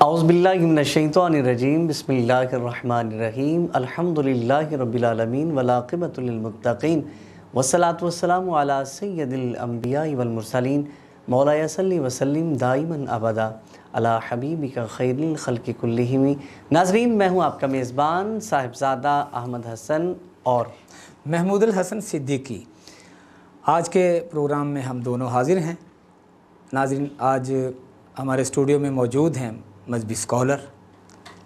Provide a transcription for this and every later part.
اعوذ باللہ من الشیطان الرجیم بسم اللہ الرحمن الرحیم الحمدللہ رب العالمین والعاقبۃ للمتقین والصلاۃ والسلام علی سید الانبیاء والمرسلین مولایا صلی وسلم دائما ابدا علی حبیبک خیر الخلق کلہم۔ ناظرین، میں ہوں آپ کا میزبان صاحبزادہ احمد حسن اور محمود الحسن صدیقی۔ آج کے پروگرام میں ہم دونوں حاضر ہیں۔ ناظرین، آج ہمارے اسٹوڈیو میں موجود ہیں مذہبی اسکالر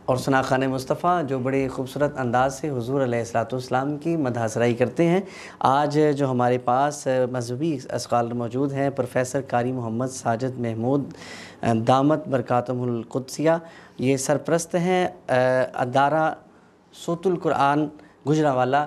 اور ثناء خان مصطفیٰ، جو بڑے خوبصورت انداز سے حضور علیہ الصلوۃ والسلام کی مدح سرائی کرتے ہیں۔ آج جو ہمارے پاس مذہبی اسکالر موجود ہیں، پروفیسر قاری محمد ساجد محمود دامت برکاتہم القدسیہ، یہ سرپرست ہیں ادارہ صوت القرآن گجرانوالہ۔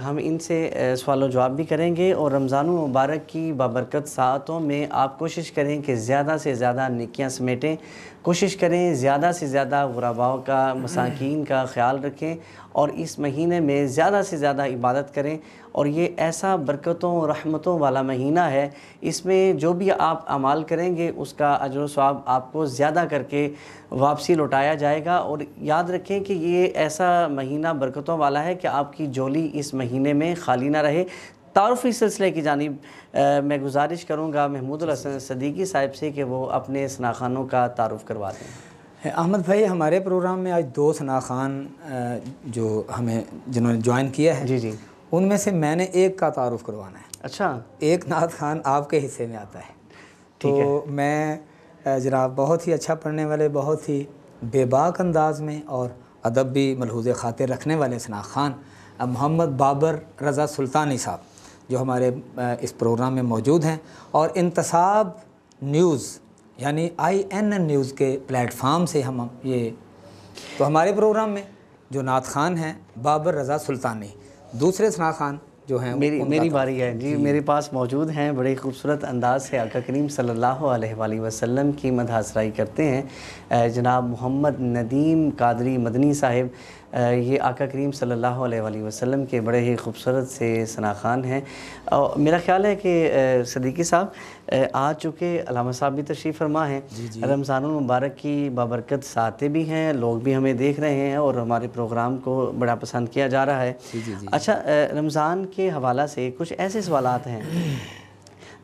ہم ان سے سوال و جواب بھی کریں گے، اور رمضان المبارک کی بابرکت ساعتوں میں آپ کوشش کریں کہ زیادہ سے زیادہ نیکیاں سمیٹیں، کوشش کریں زیادہ سے زیادہ غرباء کا، مساکین کا خیال رکھیں، اور اس مہینے میں زیادہ سے زیادہ عبادت کریں۔ اور یہ ایسا برکتوں رحمتوں والا مہینہ ہے، اس میں جو بھی آپ اعمال کریں گے اس کا اجر و ثواب آپ کو زیادہ کر کے واپسی لوٹایا جائے گا۔ اور یاد رکھیں کہ یہ ایسا مہینہ برکتوں والا ہے کہ آپ کی جولی اس مہینے میں خالی نہ رہے۔ تعارفی سلسلے کی جانب میں گزارش کروں گا محمود الحسن صدیقی صاحب سے کہ وہ اپنے ثناء خانوں کا تعارف کروا دیں۔ احمد بھائی، ہمارے پروگرام میں آج دو ثناء خان جو جنہوں نے جوائن کیا ہے، جی ان میں سے میں نے ایک کا تعارف کروانا ہے۔ اچھا، ایک نعت خان آپ کے حصے میں آتا ہے۔ تو میں جناب بہت ہی اچھا پڑھنے والے، بہت ہی بے باک انداز میں اور ادب بھی ملحوظ خاطر رکھنے والے ثناء خان محمد بابر رضا سلطانی صاحب، جو ہمارے اس پروگرام میں موجود ہیں، اور انتصاب نیوز یعنی IN نیوز کے پلیٹ فارم سے ہم یہ تو ہمارے پروگرام میں جو نعت خان ہیں بابر رضا سلطانی، دوسرے ثناء خان جو ہیں میری باری ہے جی، میرے پاس موجود ہیں، بڑے خوبصورت انداز سے آقا کریم صلی اللہ علیہ وآلہ وسلم کی مدح سرائی کرتے ہیں جناب محمد ندیم قادری مدنی صاحب۔ یہ آقا کریم صلی اللہ علیہ وآلہ وسلم کے بڑے ہی خوبصورت سے ثناء خان ہیں۔ میرا خیال ہے کہ صدیقی صاحب آج چونکہ علامہ صاحب بھی تشریف فرما ہیں، رمضان المبارک کی بابرکت ساعتیں بھی ہیں، لوگ بھی ہمیں دیکھ رہے ہیں اور ہمارے پروگرام کو بڑا پسند کیا جا رہا ہے۔ اچھا، رمضان کے حوالہ سے کچھ ایسے سوالات ہیں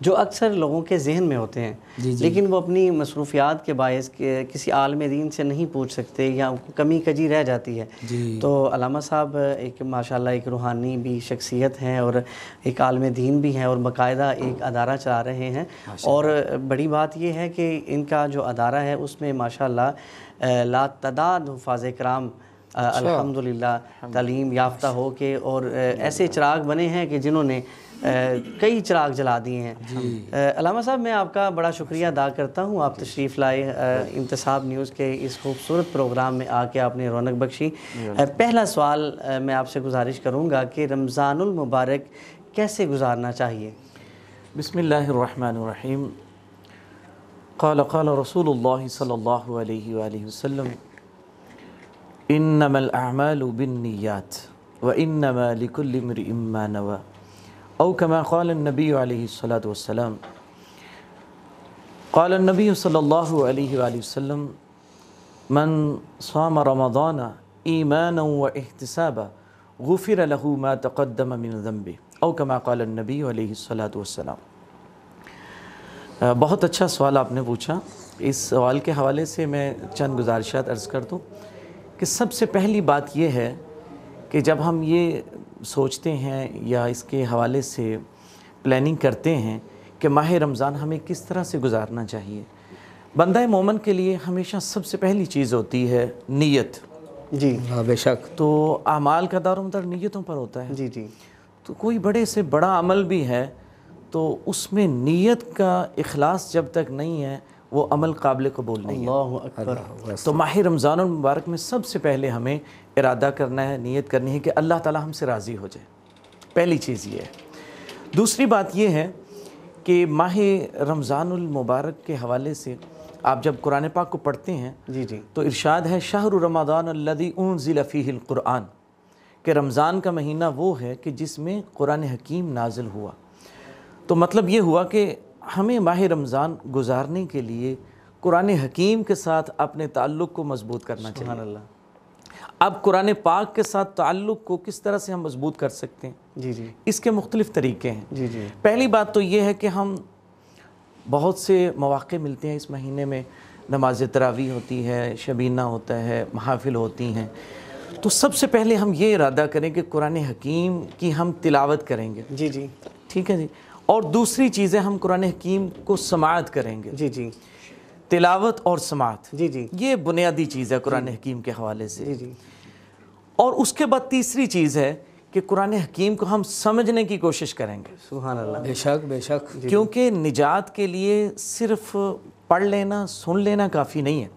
جو اکثر لوگوں کے ذہن میں ہوتے ہیں، لیکن وہ اپنی مصروفیات کے باعث کسی عالم دین سے نہیں پوچھ سکتے یا کمی کجی رہ جاتی ہے۔ تو علامہ صاحب ایک ماشاءاللہ ایک روحانی بھی شخصیت ہیں اور ایک عالم دین بھی ہیں، اور باقاعدہ ایک ادارہ چلا رہے ہیں، اور بڑی بات یہ ہے کہ ان کا جو ادارہ ہے اس میں ماشاءاللہ لاتعداد حفاظ کرام الحمدللہ تعلیم یافتہ ہو کے اور ایسے چراغ بنے ہیں کہ جنہوں نے کئی چراغ جلا دیے ہیں۔ علامہ صاحب، میں آپ کا بڑا شکریہ ادا کرتا ہوں، آپ تشریف لائے انتصاب نیوز کے اس خوبصورت پروگرام میں آ کے آپ نے رونق بخشی۔ پہلا سوال میں آپ سے گزارش کروں گا کہ رمضان المبارک کیسے گزارنا چاہیے؟ بسم اللہ الرحمن الرحیم۔ قال رسول اللہ صلی اللہ علیہ وآلہ وسلم انما الاعمال بالنیات وانما لکل امرئ ما نوى او كما قال النبی علیہ الصلاۃ والسلام۔ قال النبی صلی اللہ علیہ وآلہ وسلم من صام رمضان ایمانا واحتسابا غفر له ما تقدم من ذنبه او كما قال النبی علیہ الصلاۃ والسلام۔ بہت اچھا سوال آپ نے پوچھا۔ اس سوال کے حوالے سے میں چند گزارشات عرض کر دوں کہ سب سے پہلی بات یہ ہے کہ جب ہم یہ سوچتے ہیں یا اس کے حوالے سے پلاننگ کرتے ہیں کہ ماہ رمضان ہمیں کس طرح سے گزارنا چاہیے، بندہ مومن کے لیے ہمیشہ سب سے پہلی چیز ہوتی ہے نیت۔ جی بے شک۔ تو اعمال کا دار و مدار نیتوں پر ہوتا ہے۔ جی تو کوئی بڑے سے بڑا عمل بھی ہے تو اس میں نیت کا اخلاص جب تک نہیں ہے وہ عمل قابل قبول نہیں ہے۔ اللہ اکبر۔ تو ماہ رمضان المبارک میں سب سے پہلے ہمیں ارادہ کرنا ہے، نیت کرنی ہے کہ اللہ تعالی ہم سے راضی ہو جائے، پہلی چیز یہ ہے۔ دوسری بات یہ ہے کہ ماہ رمضان المبارک کے حوالے سے آپ جب قرآن پاک کو پڑھتے ہیں تو ارشاد ہے شہر رمضان الذی انزل فیہ القرآن، کہ رمضان کا مہینہ وہ ہے کہ جس میں قرآن حکیم نازل ہوا۔ تو مطلب یہ ہوا کہ ہمیں ماہ رمضان گزارنے کے لیے قرآن حکیم کے ساتھ اپنے تعلق کو مضبوط کرنا چاہیے۔ سبحان اللہ۔ اب قرآن پاک کے ساتھ تعلق کو کس طرح سے ہم مضبوط کر سکتے ہیں؟ جی جی اس کے مختلف طریقے ہیں۔ جی جی پہلی بات تو یہ ہے کہ ہم بہت سے مواقع ملتے ہیں اس مہینے میں، نماز تراویح ہوتی ہے، شبینہ ہوتا ہے، محافل ہوتی ہیں، تو سب سے پہلے ہم یہ ارادہ کریں کہ قرآن حکیم کی ہم تلاوت کریں گے، جی جی ٹھیک ہے جی۔ اور دوسری چیز ہے ہم قرآن حکیم کو سماعت کریں گے، جی جی تلاوت اور سماعت، جی جی یہ بنیادی چیز ہے قرآن حکیم کے حوالے سے۔ جی جی اور اس کے بعد تیسری چیز ہے کہ قرآن حکیم کو ہم سمجھنے کی کوشش کریں گے، سبحان اللہ۔ بے شک بے شک۔ کیونکہ نجات کے لیے صرف پڑھ لینا سن لینا کافی نہیں ہے،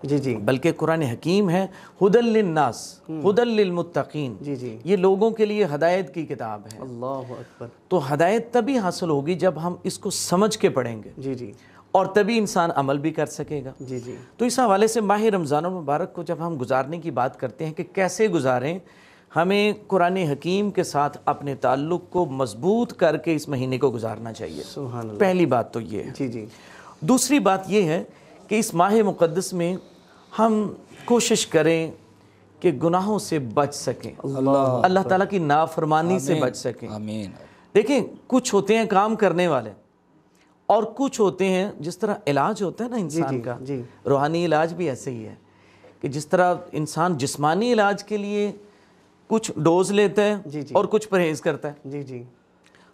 جی جی بلکہ قرآن حکیم ہے ہدی للناس ہدی للمتقین، جی جی یہ لوگوں کے لیے ہدایت کی کتاب ہے۔ اللہ اکبر۔ تو ہدایت تبھی حاصل ہوگی جب ہم اس کو سمجھ کے پڑھیں گے، جی جی اور تبھی انسان عمل بھی کر سکے گا۔ جی جی تو اس حوالے سے ماہ رمضان المبارک کو جب ہم گزارنے کی بات کرتے ہیں کہ کیسے گزاریں، ہمیں قرآن حکیم کے ساتھ اپنے تعلق کو مضبوط کر کے اس مہینے کو گزارنا چاہیے۔ سبحان اللہ۔ پہلی بات تو یہ ہے۔ جی جی دوسری بات یہ ہے کہ اس ماہ مقدس میں ہم کوشش کریں کہ گناہوں سے بچ سکیں، اللہ تعالیٰ کی نافرمانی سے بچ سکیں۔ آمین۔ دیکھیں کچھ ہوتے ہیں کام کرنے والے، اور کچھ ہوتے ہیں جس طرح علاج ہوتا ہے نا انسان کا، جی روحانی علاج بھی ایسے ہی ہے کہ جس طرح انسان جسمانی علاج کے لیے کچھ ڈوز لیتا ہے جی جی اور کچھ پرہیز کرتا ہے، جی جی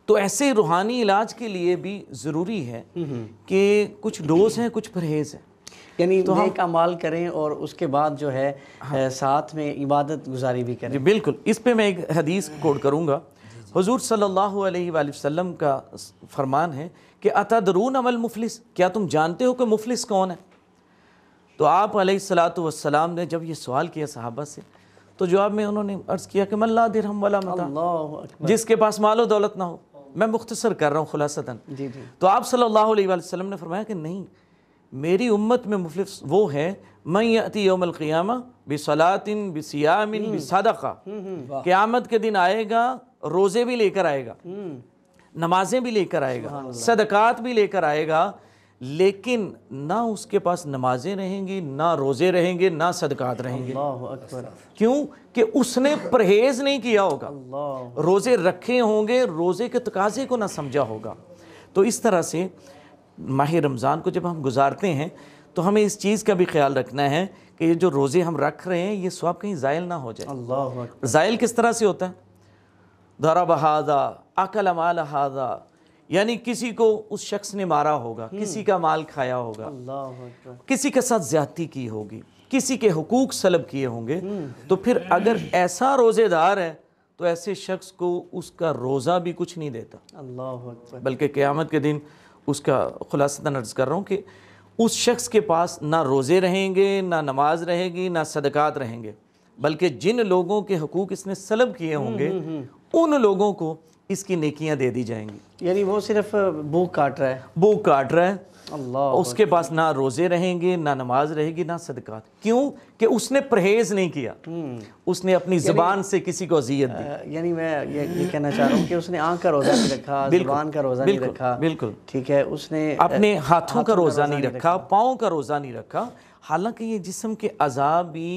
تو ایسے روحانی علاج کے لیے بھی ضروری ہے کہ کچھ ڈوز ہیں کچھ پرہیز ہیں۔ یعنی نیک اعمال کریں اور اس کے بعد جو ہے ساتھ میں عبادت گزاری بھی کریں۔ جی بالکل، اس پہ میں ایک حدیث کوٹ کروں گا۔ حضور صلی اللہ علیہ وآلہ وسلم کا فرمان ہے کہ اتدرون ما المفلس، کیا تم جانتے ہو کہ مفلس کون ہے؟ تو آپ علیہ الصلاۃ والسلام نے جب یہ سوال کیا صحابہ سے، تو جواب میں انہوں نے عرض کیا کہ من لا درہم ولا متاع، اللہ اکبر۔ جس کے پاس مال و دولت نہ ہو۔ میں مختصر کر رہا ہوں خلاصتاً۔ جی جی تو آپ صلی اللہ علیہ وآلہ وسلم نے فرمایا کہ نہیں، میری امت میں مفلس وہ ہے من یأتی یوم القیامہ بصلاۃ بصیام بصدقہ، قیامت کے دن آئے گا، روزے بھی لے کر آئے گا، نمازیں بھی لے کر آئے گا، صدقات بھی لے کر آئے گا، لیکن نہ اس کے پاس نمازیں رہیں گی، نہ روزے رہیں گے، نہ صدقات رہیں گے۔ اللہ اکبر۔ کیوں کہ اس نے پرہیز نہیں کیا ہوگا، اللہ روزے رکھے ہوں گے، روزے کے تقاضے کو نہ سمجھا ہوگا۔ تو اس طرح سے ماہ رمضان کو جب ہم گزارتے ہیں تو ہمیں اس چیز کا بھی خیال رکھنا ہے کہ یہ جو روزے ہم رکھ رہے ہیں یہ ثواب کہیں زائل نہ ہو جائے۔ اللہ اکبر۔ زائل کس طرح سے ہوتا ہے؟ ضرب ھذا اکل مال ھذا، یعنی کسی کو اس شخص نے مارا ہوگا، کسی کا مال کھایا ہوگا، اللہ اکبر۔ کسی کے ساتھ زیادتی کی ہوگی، کسی کے حقوق سلب کیے ہوں گے، تو پھر اگر ایسا روزے دار ہے تو ایسے شخص کو اس کا روزہ بھی کچھ نہیں دیتا، اللہ اکبر۔ بلکہ قیامت کے دن اس کا خلاصتاً عرض کر رہا ہوں کہ اس شخص کے پاس نہ روزے رہیں گے، نہ نماز رہے گی، نہ صدقات رہیں گے، بلکہ جن لوگوں کے حقوق اس نے سلب کیے ہوں گے ان لوگوں کو اس کی نیکیاں دے دی جائیں گی۔ یعنی وہ صرف بھوک کاٹ رہا ہے۔ بھوک کاٹ رہا ہے، اللہ اس کے پاس نہ روزے رہیں گے، نہ نماز رہے گی، نہ صدقات۔ کیوں کہ اس نے پرہیز نہیں کیا، اس نے اپنی زبان سے کسی کو اذیت دی۔ یعنی میں یہ کہنا چاہ رہا ہوں کہ اس نے آنکھ کا روزہ نہیں رکھا، زبان کا روزہ نہیں رکھا، بالکل ٹھیک ہے، اس نے اپنے ہاتھوں کا روزہ نہیں رکھا، پاؤں کا روزہ نہیں رکھا، حالانکہ یہ جسم کے اعضاء بھی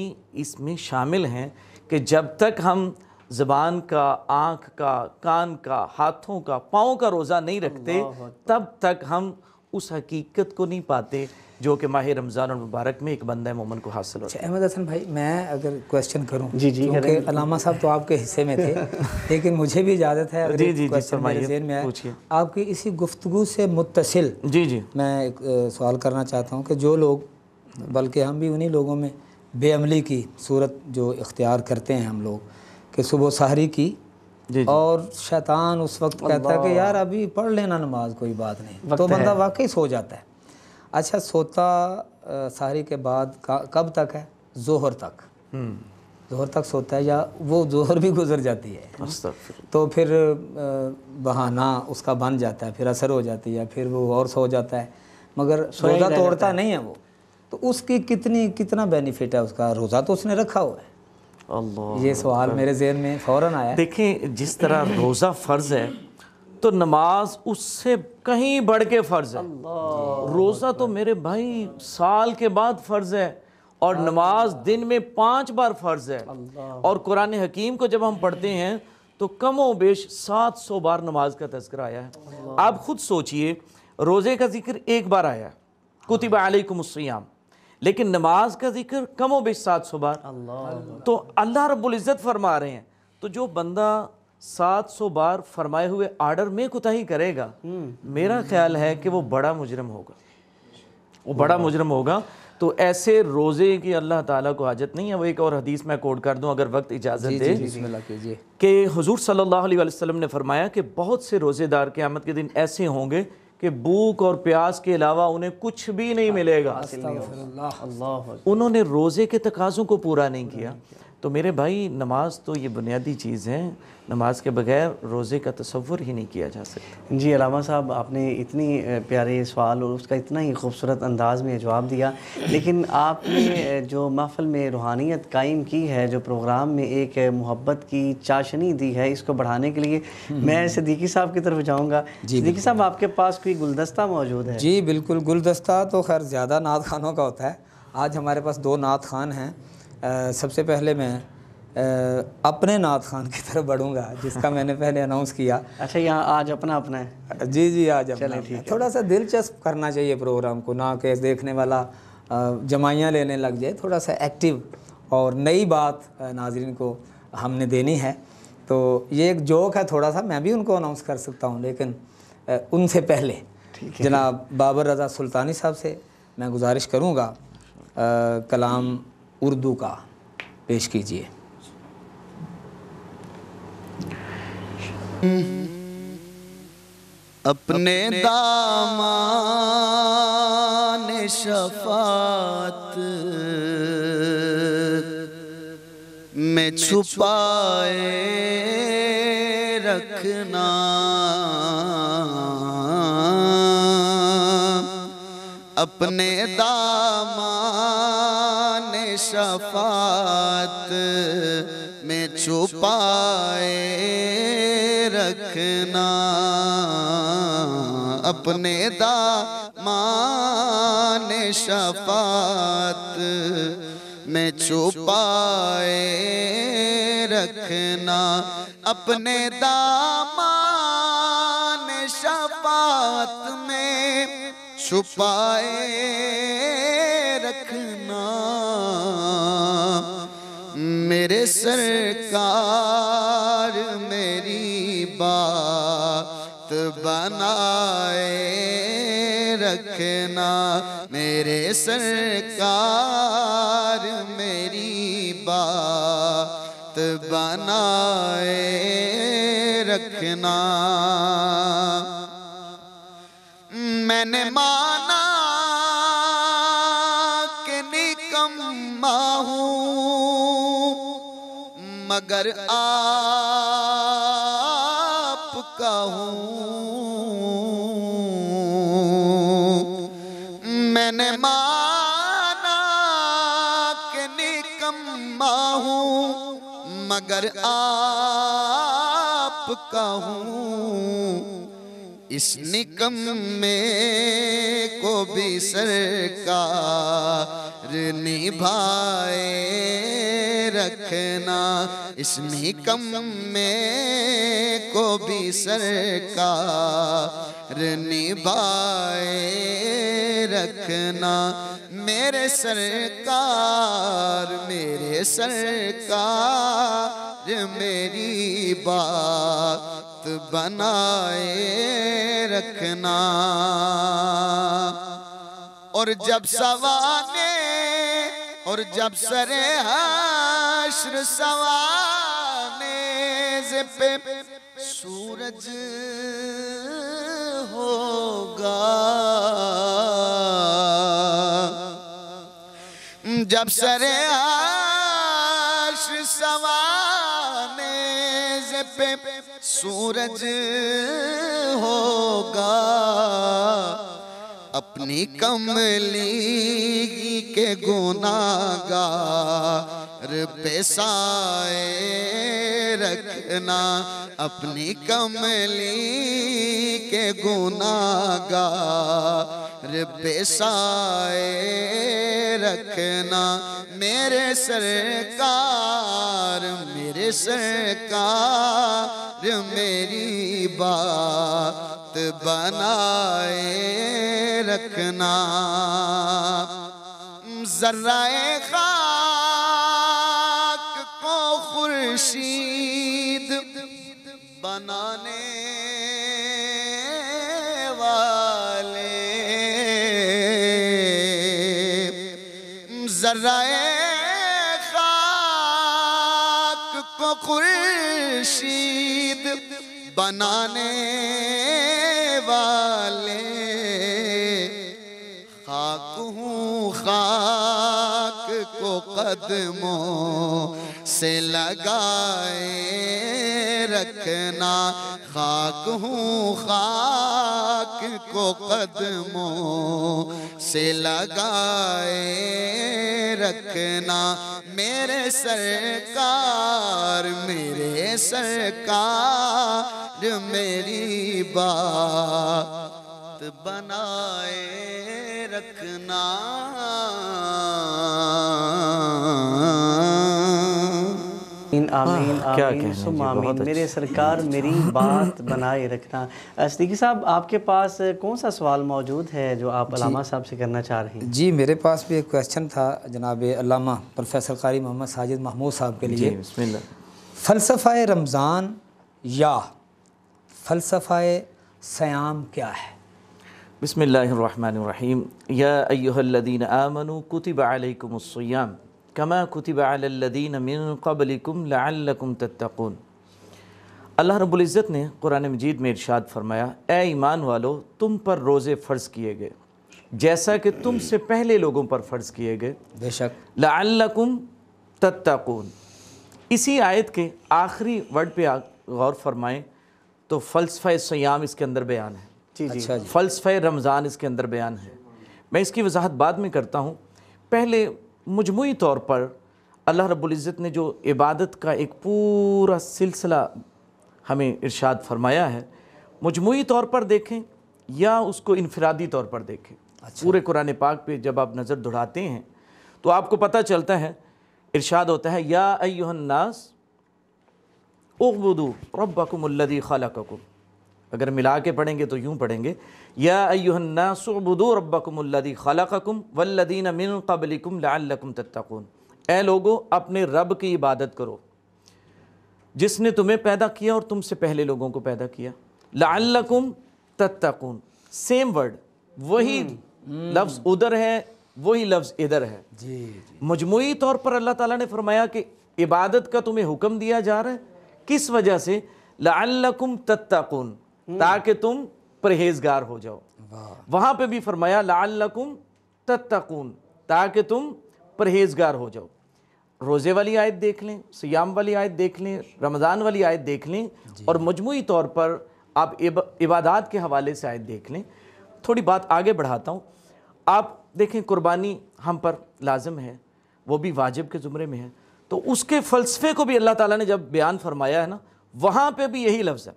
اس میں شامل ہیں کہ جب تک ہم زبان کا، آنکھ کا، کان کا، ہاتھوں کا، پاؤں کا روزہ نہیں رکھتے تب تک ہم اس حقیقت کو نہیں پاتے جو کہ ماہ رمضان المبارک میں ایک بندہ مومن کو حاصل ہوتا ہے۔ احمد حسن بھائی، میں اگر کویسچن کروں، جی جی کیونکہ علامہ صاحب تو آپ کے حصے میں تھے لیکن مجھے بھی اجازت ہے اگر ایک کویسچن میرے ذہن میں آئے آپ کی اسی گفتگو سے متصل، جی میں ایک سوال کرنا چاہتا ہوں کہ جو لوگ، بلکہ ہم بھی انہی لوگوں میں بے عملی کی صورت جو اختیار کرتے ہیں ہم لوگ کہ صبح سحری کی، اور شیطان اس وقت کہتا ہے کہ یار ابھی پڑھ لینا نماز، کوئی بات نہیں، تو بندہ واقعی سو جاتا ہے۔ اچھا، سوتا سحری کے بعد کب تک ہے؟ ظہر تک، ظہر تک سوتا ہے، یا وہ ظہر بھی گزر جاتی ہے تو پھر بہانہ اس کا بن جاتا ہے، پھر اثر ہو جاتی ہے، پھر وہ اور سو جاتا ہے، مگر روزہ توڑتا نہیں ہے وہ، تو اس کی کتنا بینیفٹ ہے اس کا؟ روزہ تو اس نے رکھا ہوا ہے۔ یہ سوال میرے ذہن میں فوراً آیا۔ دیکھیں، جس طرح روزہ فرض ہے تو نماز اس سے کہیں بڑھ کے فرض ہے۔ روزہ تو میرے بھائی سال کے بعد فرض ہے، اور نماز دن میں 5 بار فرض ہے، اور قرآن حکیم کو جب ہم پڑھتے ہیں تو کم و بیش 700 بار نماز کا تذکرہ آیا ہے۔ آپ خود سوچئے، روزے کا ذکر ایک بار آیا ہے، کتب علیکم الصیام، لیکن نماز کا ذکر کم و بیش 700 بار۔ تو اللہ رب العزت فرما رہے ہیں، تو جو بندہ 700 بار فرمائے ہوئے آرڈر میں کوتاہی کرے گا، میرا خیال ہے کہ وہ بڑا مجرم ہوگا، وہ بڑا مجرم ہوگا۔ تو ایسے روزے کی اللہ تعالیٰ کو حاجت نہیں ہے۔ وہ ایک اور حدیث میں کوٹ کر دوں اگر وقت اجازت دے، بسم اللہ کیجیے، کہ حضور صلی اللہ علیہ وسلم نے فرمایا کہ بہت سے روزے دار قیامت کے دن ایسے ہوں گے کہ بھوک اور پیاس کے علاوہ انہیں کچھ بھی نہیں ملے گا، انہوں نے روزے کے تقاضوں کو پورا نہیں کیا۔ تو میرے بھائی نماز تو یہ بنیادی چیز ہے، نماز کے بغیر روزے کا تصور ہی نہیں کیا جا سکتا۔ جی علامہ صاحب، آپ نے اتنی پیارے سوال اور اس کا اتنا ہی خوبصورت انداز میں جواب دیا، لیکن آپ نے جو محفل میں روحانیت قائم کی ہے، جو پروگرام میں ایک محبت کی چاشنی دی ہے، اس کو بڑھانے کے لیے میں صدیقی صاحب کی طرف جاؤں گا۔ صدیقی صاحب، آپ کے پاس کوئی گلدستہ موجود ہے؟ جی بالکل، گلدستہ تو خیر زیادہ نعت خوانوں کا ہوتا ہے، آج ہمارے پاس 2 نعت خوان ہیں۔ سب سے پہلے میں اپنے نعت خوان کی طرف بڑھوں گا، جس کا میں نے پہلے اناؤنس کیا۔ اچھا، یہاں آج اپنا ہے؟ جی آج اپنا ہے۔ تھوڑا سا دلچسپ کرنا چاہیے پروگرام کو، نہ کہ دیکھنے والا جمائیاں لینے لگ جائے، تھوڑا سا ایکٹیو اور نئی بات ناظرین کو ہم نے دینی ہے۔ تو یہ ایک جوک ہے، تھوڑا سا میں بھی ان کو اناؤنس کر سکتا ہوں، لیکن ان سے پہلے جناب بابر رضا سلطانی صاحب سے میں گزارش کروں گا کلام اردو کا پیش کیجیے۔ اپنے دامان شفاعت میں چھپائے رکھنا، اپنے دامان شفاعت میں چھپائے رکھنا، اپنے دامان شفاعت میں چھپائے رکھنا، اپنے دامان شفاعت میں چھپائے رکھنا، میرے سرکار میری بات بنائے رکھنا، میرے سرکار میری بات بنائے رکھنا۔ میں نے مانا کہ نکما ہوں، مگر آپ کا ہوں، میں نے مانا کہ نکما ہوں، مگر آپ کا ہوں، اس نکمے کو بھی سرکار نبھائے رکھنا، اس نکمے کو بھی سرکار نبھائے رکھنا، میرے سرکار میری بات بنائے رکھنا۔ اور جب سوانے اور جب سر حشر سوانے پہ سورج ہوگا، جب سر حشر سوانے پہ سورج ہوگا، اپنی کملی کے گناہگار پہ سائے رکھنا، اپنی کملی کے گناہگار پہ سائے رکھنا، میرے سرکار میری بات بنائے رکھنا، ذرہ خاک کو خورشید بنانے والے، ذرہ خاک کو خورشید بنانے والے، خاک ہوں خاک کو قدموں سے لگائے رکھنا، خاک ہوں خاک کو قدموں سے لگائے رکھنا، میرے سرکار میری بات بنائے رکھنا۔ آمین کیا آمین کہنے ثم جی، آمین، بہت میرے اچھا۔ سرکار میری بات بنائے رکھنا۔ صدیقی صاحب، آپ کے پاس کون سا سوال موجود ہے جو آپ علامہ صاحب سے کرنا چاہ رہے ہیں؟ جی میرے پاس بھی ایک کویسچن تھا جناب علامہ پروفیسر قاری محمد ساجد محمود صاحب کے لیے۔ جی بسم اللہ۔ فلسفہ رمضان یا فلسفہ صیام کیا ہے؟ بسم اللہ الرحمن الرحیم۔ یا ایہا الذین آمنوا کتب علیکم الصیام کما کتب علی الذین من قبلکم لعلکم تتقون۔ اللہ رب العزت نے قرآن مجید میں ارشاد فرمایا، اے ایمان والو، تم پر روزے فرض کیے گئے جیسا کہ تم سے پہلے لوگوں پر فرض کیے گئے، بے شک، لعلکم تتقون۔ اسی آیت کے آخری ورڈ پہ غور فرمائیں تو فلسفہ صیام اس کے اندر بیان ہے، جی جی اچھا جی، فلسفہ رمضان اس کے اندر بیان ہے۔ میں اس کی وضاحت بعد میں کرتا ہوں، پہلے مجموعی طور پر اللہ رب العزت نے جو عبادت کا ایک پورا سلسلہ ہمیں ارشاد فرمایا ہے، مجموعی طور پر دیکھیں یا اس کو انفرادی طور پر دیکھیں۔ پورے قرآن پاک پہ جب آپ نظر دوڑاتے ہیں تو آپ کو پتہ چلتا ہے، ارشاد ہوتا ہے یا ایھا الناس اعبدوا ربکم الذی خلقکم۔ اگر ملا کے پڑھیں گے تو یوں پڑھیں گے، یا ایھا الناس اعبدوا ربکم الذی خلقکم والذین من قبلکم لعلکم تتقون۔ اے لوگو، اپنے رب کی عبادت کرو جس نے تمہیں پیدا کیا اور تم سے پہلے لوگوں کو پیدا کیا، لعلکم تتقون، سیم ورڈ، وہی لفظ ادھر ہے وہی لفظ ادھر ہے۔ جی مجموعی طور پر اللہ تعالیٰ نے فرمایا کہ عبادت کا تمہیں حکم دیا جا رہا ہے، کس وجہ سے؟ لعلکم تتقون، تاکہ تم پرہیزگار ہو جاؤ۔ وہاں پہ بھی فرمایا لعلکم تتقون، تاکہ تم پرہیزگار ہو جاؤ۔ روزے والی آیت دیکھ لیں، سیام والی آیت دیکھ لیں، رمضان والی آیت دیکھ لیں، اور مجموعی طور پر آپ عبادات کے حوالے سے آیت دیکھ لیں۔ تھوڑی بات آگے بڑھاتا ہوں۔ آپ دیکھیں قربانی ہم پر لازم ہے، وہ بھی واجب کے زمرے میں ہے، تو اس کے فلسفے کو بھی اللہ تعالیٰ نے جب بیان فرمایا ہے نا، وہاں پہ بھی یہی لفظ ہے،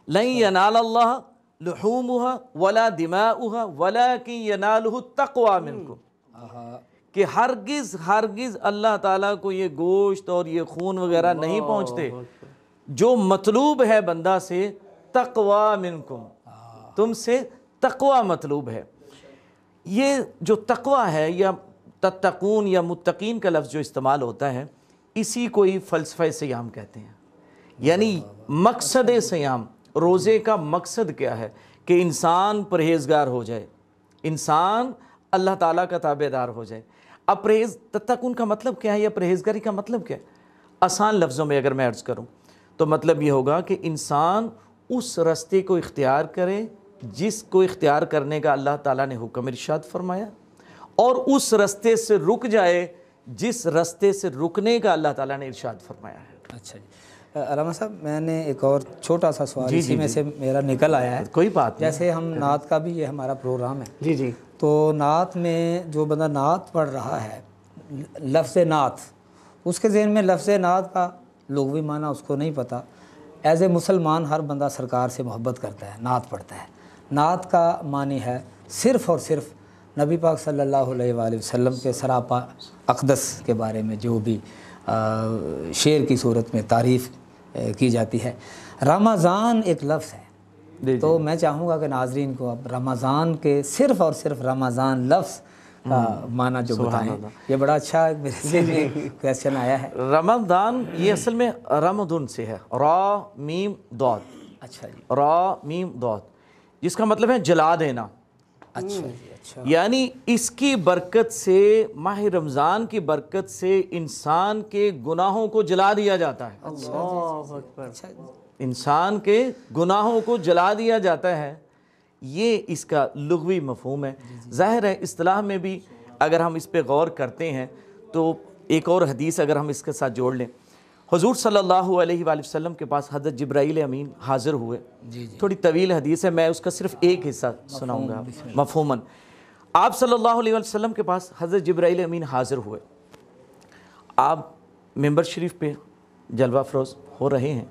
لن ینال اللہ لحومها ولا دماؤها ولکن ینالہ التقوی منکم، کہ ہرگز اللہ تعالیٰ کو یہ گوشت اور یہ خون وغیرہ نہیں پہنچتے، جو مطلوب ہے بندہ سے تقوی منکم، تم سے تقوی مطلوب ہے۔ یہ جو تقوی ہے یا تتقون یا متقین کا لفظ جو استعمال ہوتا ہے، اسی کو ہی فلسفہ صیام کہتے ہیں۔ یعنی مقصد صیام، روزے کا مقصد کیا ہے؟ کہ انسان پرہیزگار ہو جائے، انسان اللہ تعالیٰ کا تابع دار ہو جائے۔ اب تتقون کا مطلب کیا ہے یا پرہیزگاری کا مطلب کیا ہے؟ آسان لفظوں میں اگر میں عرض کروں تو مطلب یہ ہوگا کہ انسان اس راستے کو اختیار کرے جس کو اختیار کرنے کا اللہ تعالیٰ نے حکم ارشاد فرمایا، اور اس راستے سے رک جائے جس راستے سے رکنے کا اللہ تعالیٰ نے ارشاد فرمایا ہے۔ اچھا جی، علامہ صاحب میں نے ایک اور چھوٹا سا سوال اسی میں سے میرا نکل آیا ہے. کوئی بات نہیں. جیسے ہم نعت کا بھی یہ ہمارا پروگرام ہے. جی جی. تو نعت میں جو بندہ نعت پڑھ رہا ہے، لفظ نعت، اس کے ذہن میں لفظ نعت کا لغوی معنی اس کو نہیں پتہ. ایز اے مسلمان ہر بندہ سرکار سے محبت کرتا ہے، نعت پڑھتا ہے. نعت کا معنی ہے صرف اور صرف نبی پاک صلی اللہ علیہ وآلہ وسلم کے سراپا اقدس کے بارے میں جو بھی شعر کی صورت میں تعریف کی جاتی ہے. رمضان ایک لفظ ہے، تو میں چاہوں گا کہ ناظرین کو اب رمضان کے صرف اور صرف رمضان لفظ کا معنی جو بتائیں. یہ بڑا اچھا میرے سے کویسچن آیا ہے. رمضان یہ اصل میں رمضان سے ہے، را میم ضاد. اچھا جی. را میم ضاد جس کا مطلب ہے جلا دینا. اچھا جی. اچھا. یعنی اس کی برکت سے، ماہ رمضان کی برکت سے انسان کے گناہوں کو جلا دیا جاتا ہے. اللہ اکبر. انسان کے گناہوں کو جلا دیا جاتا ہے. یہ اس کا لغوی مفہوم ہے. ظاہر ہے اصطلاح میں بھی اگر ہم اس پہ غور کرتے ہیں تو ایک اور حدیث اگر ہم اس کے ساتھ جوڑ لیں، حضور صلی اللہ علیہ وآلہ وسلم کے پاس حضرت جبرائیل امین حاضر ہوئے. تھوڑی طویل حدیث ہے، میں اس کا صرف ایک حصہ سناؤں گا مفہوماً. آپ صلی اللہ علیہ وآلہ وسلم کے پاس حضرت جبرائیل امین حاضر ہوئے. آپ ممبر شریف پہ جلوہ افروز ہو رہے ہیں،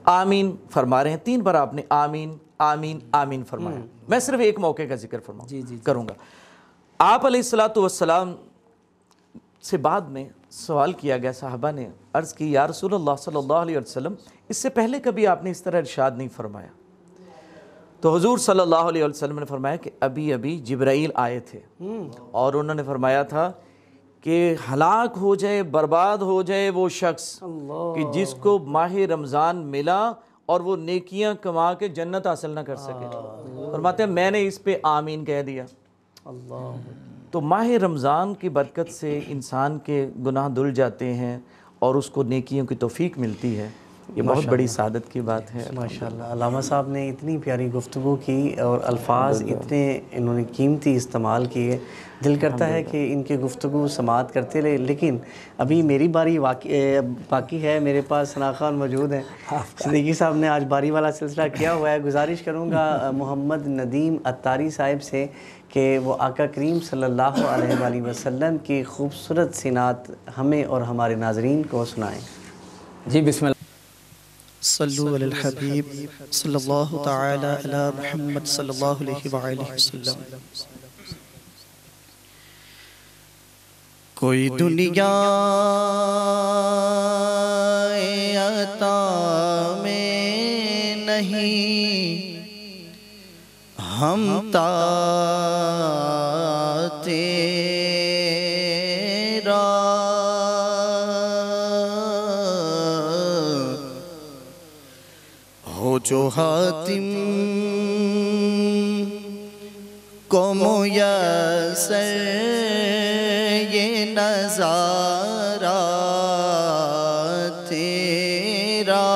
آمین فرما رہے ہیں. 3 بار آپ نے آمین آمین آمین فرمایا. میں صرف ایک موقع کا ذکر کروں گا. آپ علیہ السلام سے بعد میں سوال کیا گیا، صحابہ نے عرض کی یا رسول اللہ صلی اللہ علیہ وسلم اس سے پہلے کبھی آپ نے اس طرح ارشاد نہیں فرمایا. تو حضور صلی اللہ علیہ وسلم نے فرمایا کہ ابھی جبرائیل آئے تھے اور انہوں نے فرمایا تھا کہ ہلاک ہو جائے، برباد ہو جائے وہ شخص کہ جس کو ماہ رمضان ملا اور وہ نیکیاں کما کے جنت حاصل نہ کر سکے. فرماتے ہیں میں نے اس پہ آمین کہہ دیا. تو ماہ رمضان کی برکت سے انسان کے گناہ دھل جاتے ہیں اور اس کو نیکیوں کی توفیق ملتی ہے. یہ بہت بڑی سعادت کی بات ہے. ماشاءاللہ. علامہ صاحب نے اتنی پیاری گفتگو کی اور الفاظ اتنے انہوں نے قیمتی استعمال کیے، دل کرتا ہے کہ ان کی گفتگو سماعت کرتے رہے. لیکن ابھی میری باری باقی ہے. میرے پاس ثنا خان موجود ہیں. صدیقی صاحب نے آج باری والا سلسلہ کیا ہوا ہے. گزارش کروں گا محمد ندیم عطاری صاحب سے کہ وہ آقا کریم صلی اللہ علیہ وآلہ وسلم کی خوبصورت سی نعت ہمیں اور ہمارے ناظرین کو سنائیں. جی بسم اللہ. صلو علی الحبیب صلی اللہ تعالی علی محمد صلی اللہ علیہ وآلہ وسلم. کوئی دنیا عطا میں نہیں، ہم تا تیرا ہو جو حاتم کو میسر یہ نظارہ تیرا،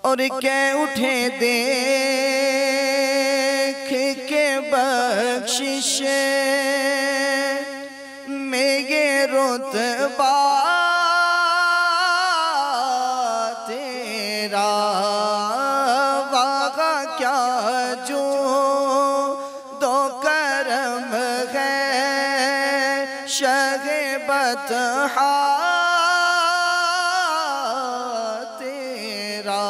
اور کہہ اٹھے دیکھ کے بخشش میں یہ رتبہ تیرا، واہ کیا جو دو کرم ہے شہ بطحا تیرا،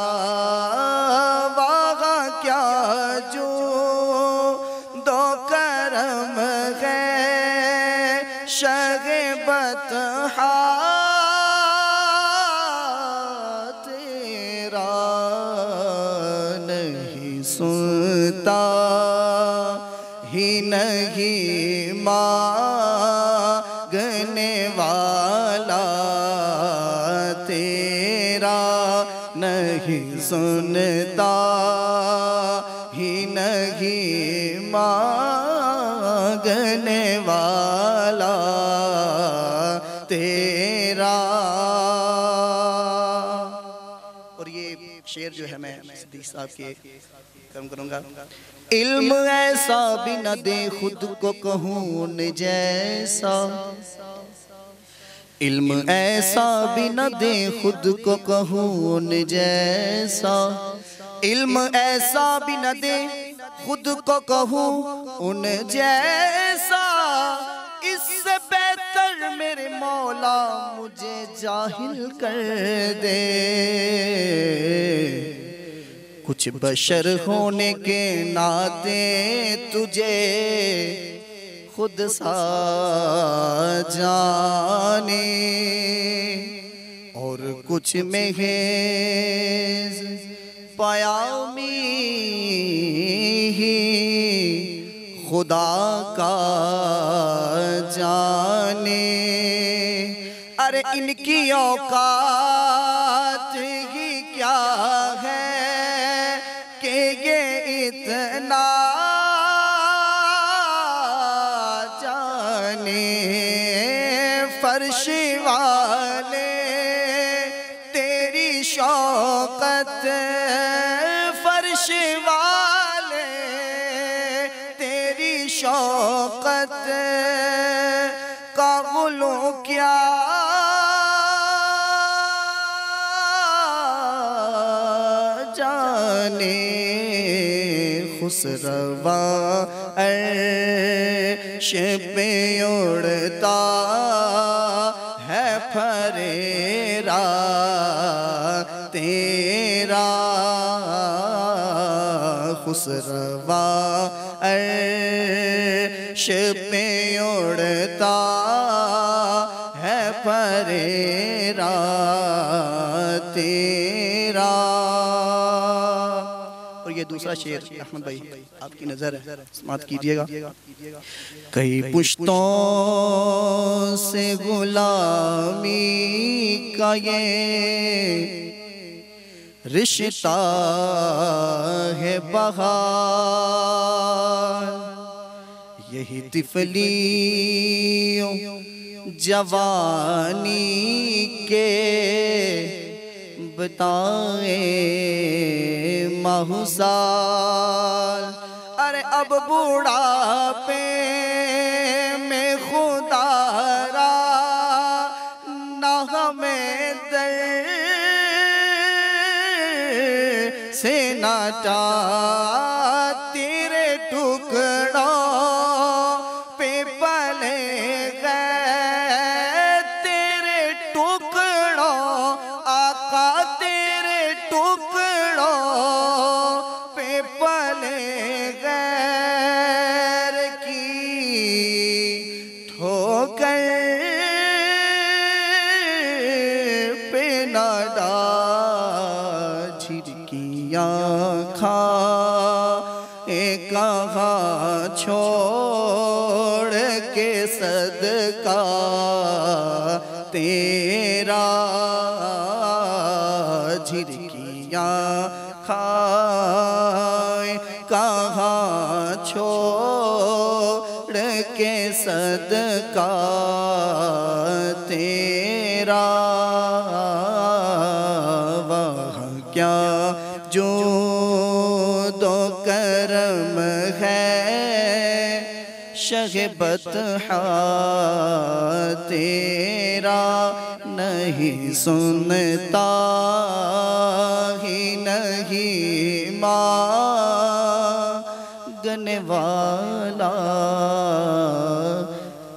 واہ کیا جو دو کرم ہے شہ بطحا تیرا، نہیں سنتا ہی نہیں مانگنے والا تیرا، نہیں سنتا ہی نہیں مانگنے والا تیرا. اور یہ شعر جو ہے میں صدیق صاحب کے کرم کروں گا. علم ایسا بھی نہ دے خود کو کہوں جیسا، علم ایسا بھی نہ دے خود کو کہوں ان جیسا، علم ایسا بھی نہ دے خود کو کہوں ان جیسا، اس سے بہتر میرے مولا مجھے جاہل کر دے۔ کچھ بشر ہونے کے ناطے تجھے خود سا جانے، اور کچھ محض پیامی ہی خدا کا جانے۔ ارے ان کی اوقات ہی کیا ہے کہ یہ اتنا جانے، فرش والے تیری شوقت، فرش والے تیری شوقت کا غلو کیا جانے، خسروا عرش پہ اڑتا ہے پھریرا تیرا، خسروا عرش پہ اڑتا ہے پھریرا تیرا۔ اور یہ دوسرا شعر احمد بھائی آپ کی نظر ہے، سماعت کیجئے گا۔ کئی پشتوں سے غلامی کا یہ رشتہ ہے بہار، یہی طفلیوں جوانی کے بتائے ماحوزار، ارے اب بوڑھاپے میں خدا را نہ ہمیں در سے ناٹا، تیرے ٹکڑوں پہ پلے گئے، تیرے ٹکڑوں آقا تیرے ٹکڑوں پہ پلے غیر کی ٹھوکر پہ نہ ڈال، جھرکیاں کھا کہاں چھوڑ کے صدقہ تیرا، جھرکیاں کھائے کہاں چھوڑ کے صدقہ تیرا، وہاں کیا جو دو کرم ہے شہ بطحا تیرا، نہیں سنتا ہی نہیں مانگنے والا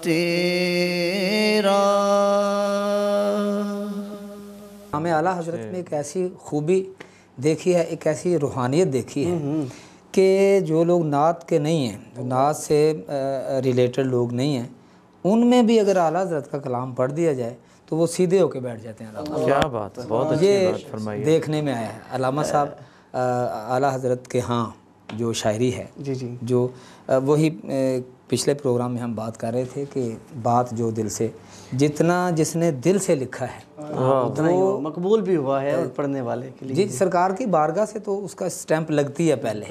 تیرا۔ ہمیں اعلیٰ حضرت میں ایک ایسی خوبی دیکھی ہے، ایک ایسی روحانیت دیکھی ہے کہ جو لوگ نعت کے نہیں ہیں، جو نعت سے ریلیٹڈ لوگ نہیں ہیں، ان میں بھی اگر اعلیٰ حضرت کا کلام پڑھ دیا جائے تو وہ سیدھے ہو کے بیٹھ جاتے ہیں۔ کیا بات ہے، بہت اچھی بات فرمائی ہے، دیکھنے میں آیا ہے۔ علامہ صاحب اعلیٰ حضرت کے ہاں جو شاعری ہے، جو وہی پچھلے پروگرام میں ہم بات کر رہے تھے کہ بات جو دل سے، جتنا جس نے دل سے لکھا ہے اتنا ہی مقبول بھی ہوا ہے اور پڑھنے والے کے لیے۔ جی، سرکار کی بارگاہ سے تو اس کا سٹیمپ لگتی ہے پہلے،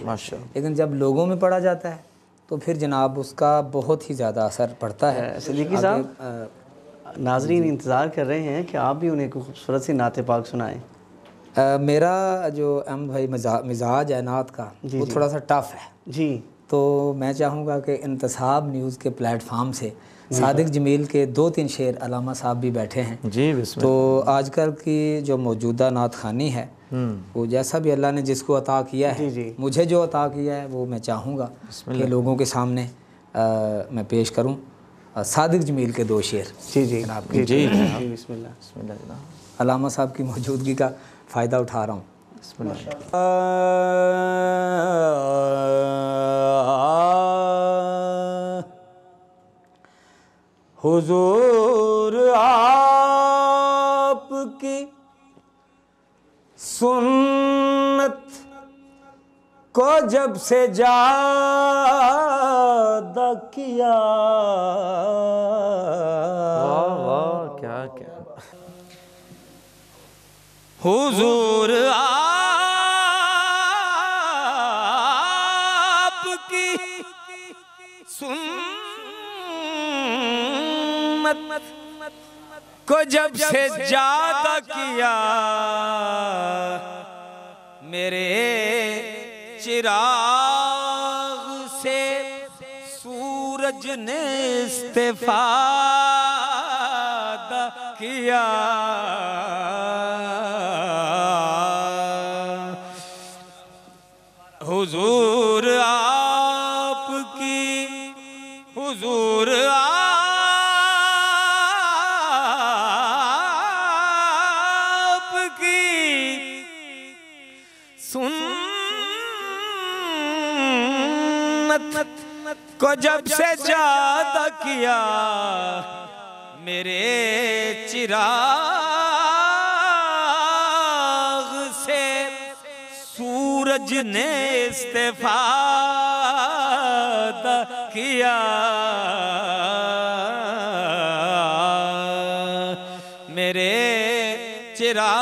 لیکن جب لوگوں میں پڑھا جاتا ہے تو پھر جناب اس کا بہت ہی زیادہ اثر پڑتا ہے۔ صدیقی صاحب، ناظرین انتظار کر رہے ہیں کہ آپ بھی انہیں کوئی خوبصورت سی نعت پاک سنائیں۔ میرا جو احمد بھائی مزاج ہے نعت کا وہ تھوڑا سا ٹف ہے، جی، تو میں چاہوں گا کہ انتصاب نیوز کے پلیٹ فارم سے صادق جمیل کے 2-3 شعر علامہ صاحب بھی بیٹھے ہیں جی بسم تو آج کل کی جو موجودہ نعت خوانی ہے وہ جیسا بھی اللہ نے جس کو عطا کیا ہے، مجھے جو عطا کیا ہے وہ میں چاہوں گا کہ لوگوں کے سامنے میں پیش کروں۔ صادق جمیل کے 2 شعر جناب کے، جی بسم اللہ۔ بسم اللہ جناب، علامہ صاحب کی موجودگی کا فائدہ اٹھا رہا ہوں۔ بسم اللہ۔ حضور آپ کی سنت کو جب سے زیادہ کیا، واہ واہ، کیا کیا، حضور آپ کی سنت کو جب سے زیادہ کیا، میرے چراغ سے سورج نے استفادہ کیا، حضور آپ کی، حضور آپ کی سنت کو جب سے زیادہ کیا، میرے چراغ سے سورج نے استفادہ کیا، میرے چراغ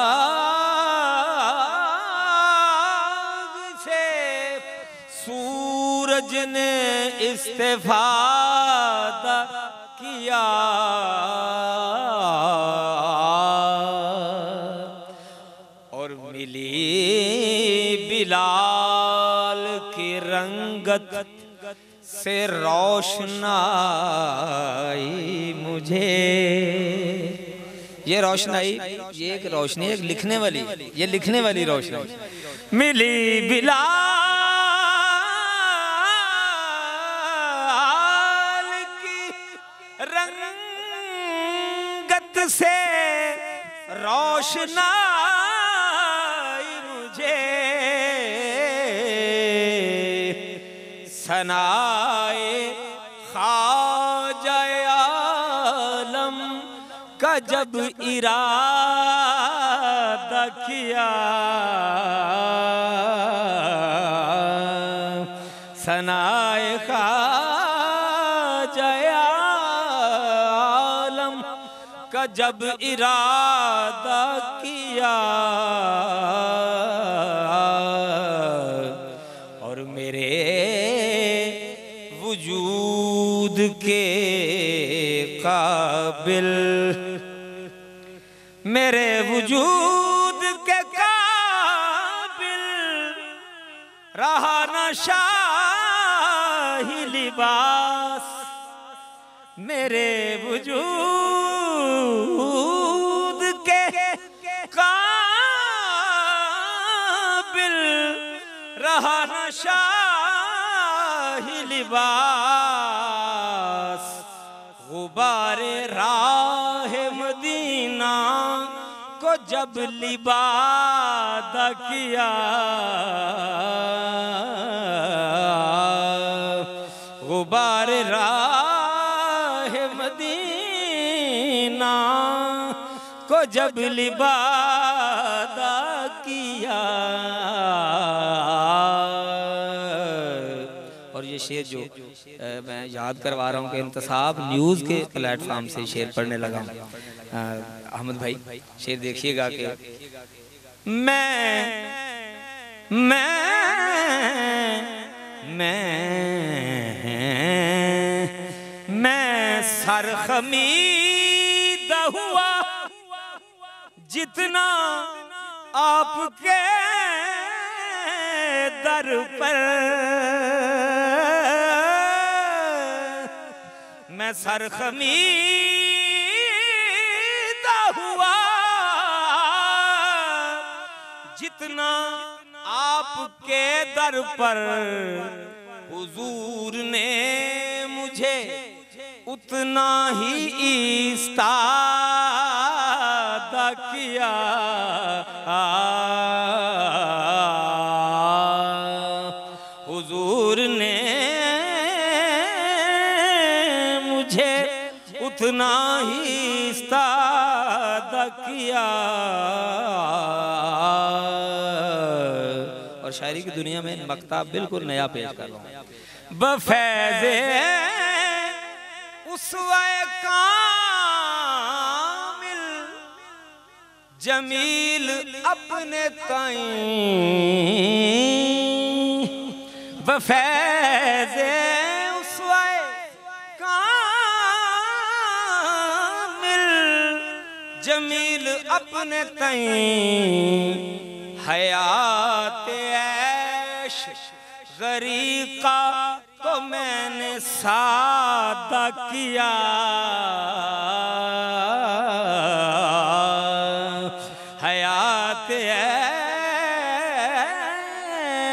سے سورج نے استفادہ کیا، اور ملی بلال کی رنگت سے روشنائی مجھے، یہ روشنائی، یہ ایک روشنی ایک لکھنے والی، یہ لکھنے والی روشنی، ملی بلال کی رنگت سے روشنائی مجھے، ثنائے خواجہ عالم کا جب ارادہ کیا، ثنائے خواجہ عالم کا جب ارادہ کیا، اور میرے وجود کے قابل، میرے وجود کے قابل رہا نہ شاہی لباس، میرے وجود کے قابل رہا نہ شاہی لباس، غبار راہ مدینہ کو جب لبادہ کیا، غبار راہ مدینہ کو جب لبادہ کیا، اور یہ شعر جو میں یاد کروا رہا ہوں کہ انتصاب نیوز کے پلیٹ فارم سے شعر پڑھنے لگا ہوں۔ احمد بھائی شعر دیکھیے گا کہ میں سر خمیدہ ہوا جتنا آپ کے در پر، میں سرخمیدہ ہوا جتنا آپ کے در پر حضور نے مجھے اتنا ہی ایستادہ کیا حضور نے مجھے اتنا ہی ایستادہ کیا. اور شاعری کی دنیا میں مقطع بالکل نیا پیش کر رہا ہوں. بفیض اسوہ کامل جمیل اپنے تائیں بفیض اسوہ کامل جمیل اپنے تائیں حیات عیش غریقہ تو میں نے سادہ کیا. حیات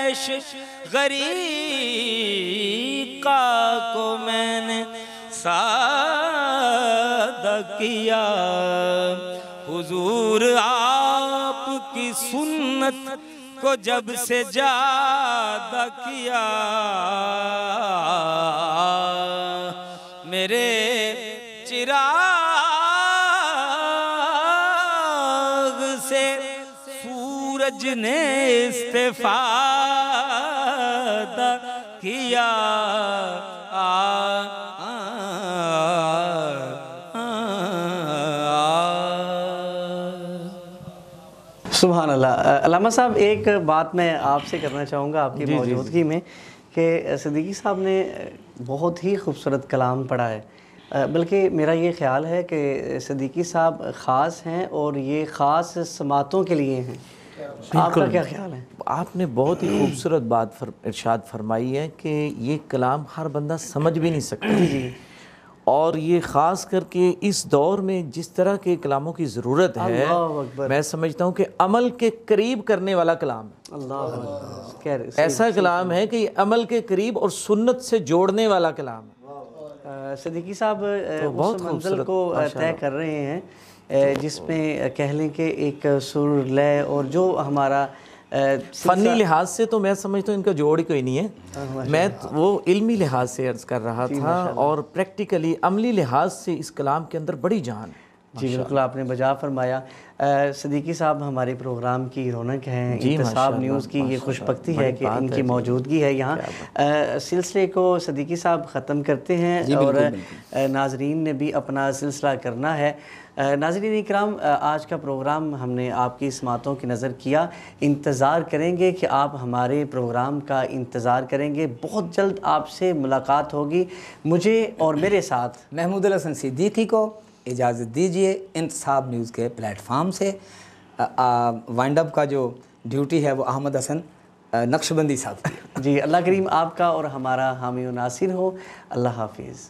عیش غریقہ کو میں نے سادہ کیا. حضور آپ کی سنت کو جب سے جادہ کیا میرے چراغ سے سورج نے استفادہ کیا. سبحان اللہ. علامہ صاحب ایک بات میں آپ سے کرنا چاہوں گا آپ کی موجودگی میں کہ صدیقی صاحب نے بہت ہی خوبصورت کلام پڑھا ہے، بلکہ میرا یہ خیال ہے کہ صدیقی صاحب خاص ہیں اور یہ خاص سماعتوں کے لیے ہیں. آپ کا کیا خیال ہے؟ آپ نے بہت ہی خوبصورت بات ارشاد فرمائی ہے کہ یہ کلام ہر بندہ سمجھ بھی نہیں سکتا، اور یہ خاص کر کے اس دور میں جس طرح کے کلاموں کی ضرورت ہے میں سمجھتا ہوں کہ عمل کے قریب کرنے والا کلام ہے. ایسا کلام ہے کہ یہ عمل کے قریب اور سنت سے جوڑنے والا کلام ہے. صدیقی صاحب اس منزل کو طے کر رہے ہیں جس میں کہہ لیں کہ ایک سر لے اور جو ہمارا فنی لحاظ سے تو میں سمجھتا ہوں ان کا جوڑ ہی کوئی نہیں ہے. میں وہ علمی لحاظ سے عرض کر رہا تھا اور پریکٹیکلی عملی لحاظ سے اس کلام کے اندر بڑی جان ہے. جی بالکل آپ نے بجا فرمایا. صدیقی صاحب ہمارے پروگرام کی رونق ہیں، انتصاب نیوز کی یہ خوش بختی ہے کہ ان کی موجودگی ہے یہاں. سلسلے کو صدیقی صاحب ختم کرتے ہیں اور ناظرین نے بھی اپنا سلسلہ کرنا ہے. ناظرین اکرام، آج کا پروگرام ہم نے آپ کی سماعتوں کی نظر کیا. انتظار کریں گے کہ آپ ہمارے پروگرام کا انتظار کریں گے. بہت جلد آپ سے ملاقات ہوگی. مجھے اور میرے ساتھ محمود الحسن صدیقی کو اجازت دیجیے. انتصاب نیوز کے پلیٹ فارم سے وائنڈ اپ کا جو ڈیوٹی ہے وہ احمد حسن نقشبندی صاحب کی. جی اللہ کریم آپ کا اور ہمارا حامی و ناصر ہو. اللہ حافظ.